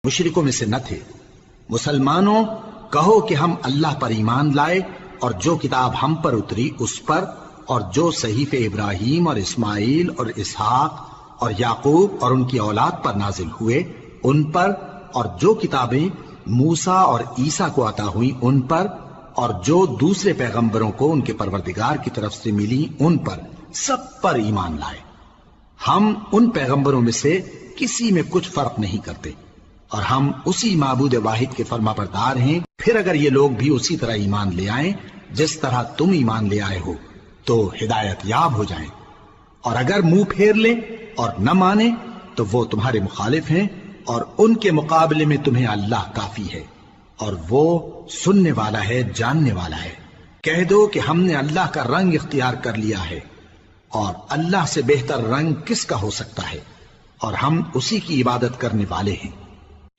مشرکوں میں سے نہ تھے۔ مسلمانوں کہو کہ ہم اللہ پر ایمان لائے اور جو کتاب ہم پر اتری اس پر، اور جو صحیفے ابراہیم اور اسماعیل اور اسحاق اور یعقوب اور ان کی اولاد پر نازل ہوئے ان پر، اور جو کتابیں موسیٰ اور عیسیٰ کو عطا ہوئیں ان پر، اور جو دوسرے پیغمبروں کو ان کے پروردگار کی طرف سے ملی ان پر، سب پر ایمان لائے۔ ہم ان پیغمبروں میں سے کسی میں کچھ فرق نہیں کرتے، اور ہم اسی معبود واحد کے فرما بردار ہیں۔ پھر اگر یہ لوگ بھی اسی طرح ایمان لے آئیں جس طرح تم ایمان لے آئے ہو تو ہدایت یاب ہو جائیں، اور اگر منہ پھیر لیں اور نہ مانیں تو وہ تمہارے مخالف ہیں، اور ان کے مقابلے میں تمہیں اللہ کافی ہے، اور وہ سننے والا ہے، جاننے والا ہے۔ کہہ دو کہ ہم نے اللہ کا رنگ اختیار کر لیا ہے، اور اللہ سے بہتر رنگ کس کا ہو سکتا ہے، اور ہم اسی کی عبادت کرنے والے ہیں۔